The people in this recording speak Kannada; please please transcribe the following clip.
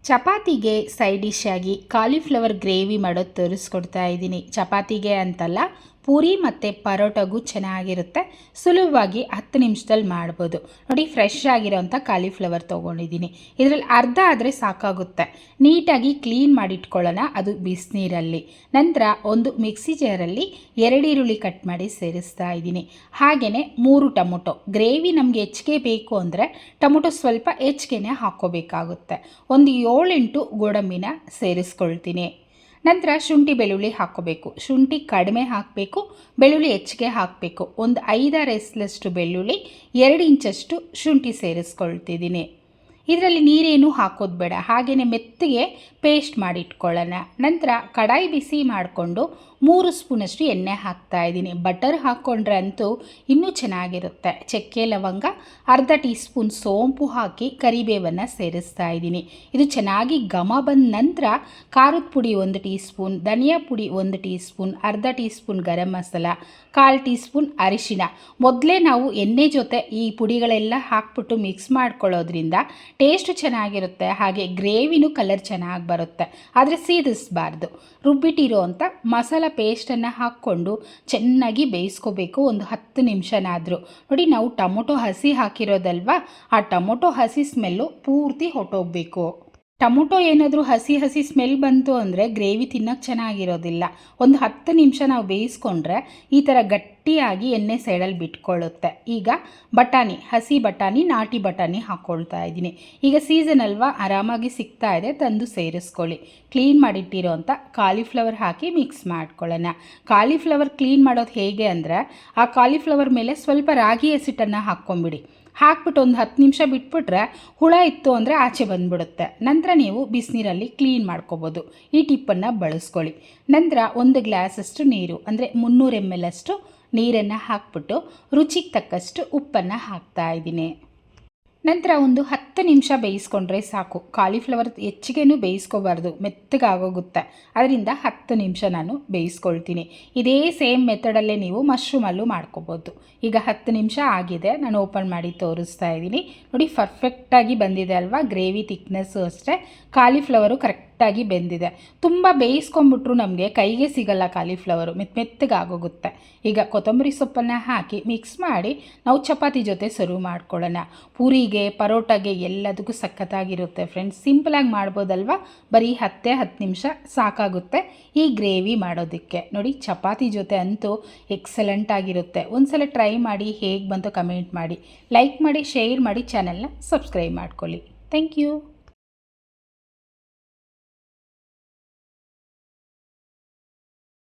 ಚಪಾತಿಗೆ ಸೈಡ್ ಡಿಶ್ ಆಗಿ ಕಾಲಿಫ್ಲವರ್ ಗ್ರೇವಿ ಮಾಡೋದು ತೋರಿಸ್ಕೊಡ್ತಾ ಇದ್ದೀನಿ. ಚಪಾತಿಗೆ ಅಂತಲ್ಲ, ಪೂರಿ ಮತ್ತು ಪರೋಟಗೂ ಚೆನ್ನಾಗಿರುತ್ತೆ. ಸುಲಭವಾಗಿ 10 ನಿಮಿಷದಲ್ಲಿ ಮಾಡ್ಬೋದು. ನೋಡಿ, ಫ್ರೆಶ್ ಆಗಿರೋಂಥ ಕಾಲಿಫ್ಲವರ್ ತೊಗೊಂಡಿದ್ದೀನಿ. ಇದರಲ್ಲಿ ಅರ್ಧ ಆದರೆ ಸಾಕಾಗುತ್ತೆ. ನೀಟಾಗಿ ಕ್ಲೀನ್ ಮಾಡಿಟ್ಕೊಳ್ಳೋಣ, ಅದು ಬಿಸಿನೀರಲ್ಲಿ. ನಂತರ ಒಂದು ಮಿಕ್ಸಿ ಜಾರಲ್ಲಿ 2 ಈರುಳ್ಳಿ ಕಟ್ ಮಾಡಿ ಸೇರಿಸ್ತಾ ಇದ್ದೀನಿ. ಹಾಗೆಯೇ 3 ಟೊಮೊಟೊ. ಗ್ರೇವಿ ನಮಗೆ ಹೆಚ್ಚಿಗೆ ಬೇಕು ಅಂದರೆ ಟೊಮೊಟೊ ಸ್ವಲ್ಪ ಹೆಚ್ಚಿಗೆ ಹಾಕ್ಕೋಬೇಕಾಗುತ್ತೆ. ಒಂದು 7-8 ಗೋಡಂಬಿನ ಸೇರಿಸ್ಕೊಳ್ತೀನಿ. ನಂತರ ಶುಂಠಿ ಬೆಳ್ಳುಳ್ಳಿ ಹಾಕ್ಕೋಬೇಕು. ಶುಂಠಿ ಕಡಿಮೆ ಹಾಕಬೇಕು, ಬೆಳ್ಳುಳ್ಳಿ ಹೆಚ್ಚಿಗೆ ಹಾಕಬೇಕು. ಒಂದು 5-6 ಎಸಲಷ್ಟು ಬೆಳ್ಳುಳ್ಳಿ, 2 ಇಂಚಷ್ಟು ಶುಂಠಿ ಸೇರಿಸ್ಕೊಳ್ತಿದ್ದೀನಿ. ಇದರಲ್ಲಿ ನೀರೇನು ಹಾಕೋದು ಬೇಡ, ಹಾಗೆಯೇ ಮೆತ್ತಗೆ ಪೇಸ್ಟ್ ಮಾಡಿಟ್ಕೊಳ್ಳೋಣ. ನಂತರ ಕಡಾಯಿ ಬಿಸಿ ಮಾಡಿಕೊಂಡು 3 ಸ್ಪೂನಷ್ಟು ಎಣ್ಣೆ ಹಾಕ್ತಾಯಿದ್ದೀನಿ. ಬಟರ್ ಹಾಕ್ಕೊಂಡ್ರೆ ಅಂತೂ ಇನ್ನೂ ಚೆನ್ನಾಗಿರುತ್ತೆ. ಚಕ್ಕೆ ಲವಂಗ, ಅರ್ಧ ಟೀ ಸ್ಪೂನ್ ಸೋಂಪು ಹಾಕಿ ಕರಿಬೇವನ್ನು ಸೇರಿಸ್ತಾ ಇದ್ದೀನಿ. ಇದು ಚೆನ್ನಾಗಿ ಘಮ ಬಂದ ನಂತರ ಖಾರದ ಪುಡಿ 1 ಟೀ ಸ್ಪೂನ್, ಧನಿಯಾ ಪುಡಿ 1 ಟೀ ಸ್ಪೂನ್, ಅರ್ಧ tea spoon garam masala, 1/4 tea spoon ಅರಿಶಿನ. ಮೊದಲೇ ನಾವು ಎಣ್ಣೆ ಜೊತೆ ಈ ಪುಡಿಗಳೆಲ್ಲ ಹಾಕ್ಬಿಟ್ಟು ಮಿಕ್ಸ್ ಮಾಡ್ಕೊಳ್ಳೋದ್ರಿಂದ ಟೇಸ್ಟ್ ಚೆನ್ನಾಗಿರುತ್ತೆ. ಹಾಗೆ ಗ್ರೇವಿನೂ ಕಲರ್ ಚೆನ್ನಾಗಿ ಬರುತ್ತೆ. ಆದರೆ ಸೀದಿಸಬಾರ್ದು. ರುಬ್ಬಿಟ್ಟಿರೋ ಅಂಥ ಮಸಾಲ ಪೇಸ್ಟನ್ನು ಹಾಕ್ಕೊಂಡು ಚೆನ್ನಾಗಿ ಬೇಯಿಸ್ಕೋಬೇಕು, ಒಂದು 10 ನಿಮಿಷನಾದರೂ. ನೋಡಿ, ನಾವು ಟೊಮೊಟೊ ಹಸಿ ಹಾಕಿರೋದಲ್ವ, ಆ ಟೊಮೊಟೊ ಹಸಿ ಸ್ಮೆಲ್ಲು ಪೂರ್ತಿ ಹೊಟ್ಟೋಗಬೇಕು. ಟೊಮೊಟೊ ಏನಾದರೂ ಹಸಿ ಸ್ಮೆಲ್ ಬಂತು ಅಂದರೆ ಗ್ರೇವಿ ತಿನ್ನೋಕ್ಕೆ ಚೆನ್ನಾಗಿರೋದಿಲ್ಲ. ಒಂದು 10 ನಿಮಿಷ ನಾವು ಬೇಯಿಸ್ಕೊಂಡ್ರೆ ಈ ಥರ ಗಟ್ಟಿಯಾಗಿ ಎಣ್ಣೆ ಸೈಡಲ್ಲಿ ಬಿಟ್ಕೊಳ್ಳುತ್ತೆ. ಈಗ ಬಟಾಣಿ, ಹಸಿ ಬಟಾಣಿ, ನಾಟಿ ಬಟಾಣಿ ಹಾಕ್ಕೊಳ್ತಾ ಇದ್ದೀನಿ. ಈಗ ಸೀಸನ್ ಅಲ್ವಾ, ಆರಾಮಾಗಿ ಸಿಗ್ತಾ ಇದೆ, ತಂದು ಸೇರಿಸ್ಕೊಳ್ಳಿ. ಕ್ಲೀನ್ ಮಾಡಿಟ್ಟಿರೋ ಅಂಥ ಕಾಲಿಫ್ಲವರ್ ಹಾಕಿ ಮಿಕ್ಸ್ ಮಾಡ್ಕೊಳ್ಳೋಣ. ಕಾಲಿಫ್ಲವರ್ ಕ್ಲೀನ್ ಮಾಡೋದು ಹೇಗೆ ಅಂದರೆ, ಆ ಕಾಲಿಫ್ಲವರ್ ಮೇಲೆ ಸ್ವಲ್ಪ ರಾಗಿ ಹಸಿಟ್ಟನ್ನು ಹಾಕ್ಕೊಂಬಿಡಿ. ಹಾಕ್ಬಿಟ್ಟು ಒಂದು 10 ನಿಮಿಷ ಬಿಟ್ಬಿಟ್ರೆ ಹುಳ ಇತ್ತು ಅಂದರೆ ಆಚೆ ಬಂದುಬಿಡುತ್ತೆ. ನಂತರ ನೀವು ಬಿಸಿನೀರಲ್ಲಿ ಕ್ಲೀನ್ ಮಾಡ್ಕೋಬೋದು. ಈ ಟಿಪ್ಪನ್ನು ಬಳಸ್ಕೊಳ್ಳಿ. ನಂತರ 1 ಗ್ಲಾಸಷ್ಟು ನೀರು, ಅಂದರೆ 300 ml ಅಷ್ಟು ನೀರನ್ನು ಹಾಕ್ಬಿಟ್ಟು ರುಚಿಗೆ ತಕ್ಕಷ್ಟು ಉಪ್ಪನ್ನು ಹಾಕ್ತಾಯಿದ್ದೀನಿ. ನಂತರ ಒಂದು 10 ನಿಮಿಷ ಬೇಯಿಸ್ಕೊಂಡ್ರೆ ಸಾಕು. ಕಾಲಿಫ್ಲವರ್ ಹೆಚ್ಚಿಗೆನೂ ಬೇಯಿಸ್ಕೋಬಾರ್ದು, ಮೆತ್ತಗಾಗೋಗುತ್ತೆ. ಅದರಿಂದ 10 ನಿಮಿಷ ನಾನು ಬೇಯಿಸ್ಕೊಳ್ತೀನಿ. ಇದೇ ಸೇಮ್ ಮೆಥಡಲ್ಲೇ ನೀವು ಮಶ್ರೂಮಲ್ಲೂ ಮಾಡ್ಕೋಬೋದು. ಈಗ 10 ನಿಮಿಷ ಆಗಿದೆ, ನಾನು ಓಪನ್ ಮಾಡಿ ತೋರಿಸ್ತಾ ಇದ್ದೀನಿ. ನೋಡಿ, ಪರ್ಫೆಕ್ಟಾಗಿ ಬಂದಿದೆ ಅಲ್ವಾ. ಗ್ರೇವಿ ಥಿಕ್ನೆಸ್ಸು ಅಷ್ಟೇ, ಕಾಲಿಫ್ಲವರು ಕರೆಕ್ಟಾಗಿ ಬೆಂದಿದೆ. ತುಂಬ ಬೇಯಿಸ್ಕೊಂಬಿಟ್ರು ನಮಗೆ ಕೈಗೆ ಸಿಗಲ್ಲ, ಕಾಲಿಫ್ಲವರು ಮೆತ್ತಗಾಗೋಗುತ್ತೆ. ಈಗ ಕೊತ್ತಂಬರಿ ಸೊಪ್ಪನ್ನು ಹಾಕಿ ಮಿಕ್ಸ್ ಮಾಡಿ ನಾವು ಚಪಾತಿ ಜೊತೆ ಸರ್ವ್ ಮಾಡ್ಕೊಳ್ಳೋಣ. ಪೂರಿಗೆ, ಪರೋಟಾಗೆ ಎಲ್ಲದಕ್ಕೂ ಸಖತ್ತಾಗಿರುತ್ತೆ ಫ್ರೆಂಡ್ಸ್. ಸಿಂಪಲಾಗಿ ಮಾಡ್ಬೋದಲ್ವ. ಬರೀ 10 ನಿಮಿಷ ಸಾಕಾಗುತ್ತೆ ಈ ಗ್ರೇವಿ ಮಾಡೋದಕ್ಕೆ. ನೋಡಿ, ಚಪಾತಿ ಜೊತೆ ಅಂತೂ ಎಕ್ಸಲೆಂಟ್ ಆಗಿರುತ್ತೆ. ಒಂದ್ಸಲ ಟ್ರೈ ಮಾಡಿ, ಹೇಗೆ ಬಂತು ಕಮೆಂಟ್ ಮಾಡಿ, ಲೈಕ್ ಮಾಡಿ, ಶೇರ್ ಮಾಡಿ, ಚಾನಲ್ನ ಸಬ್ಸ್ಕ್ರೈಬ್ ಮಾಡ್ಕೊಳ್ಳಿ. Thank you.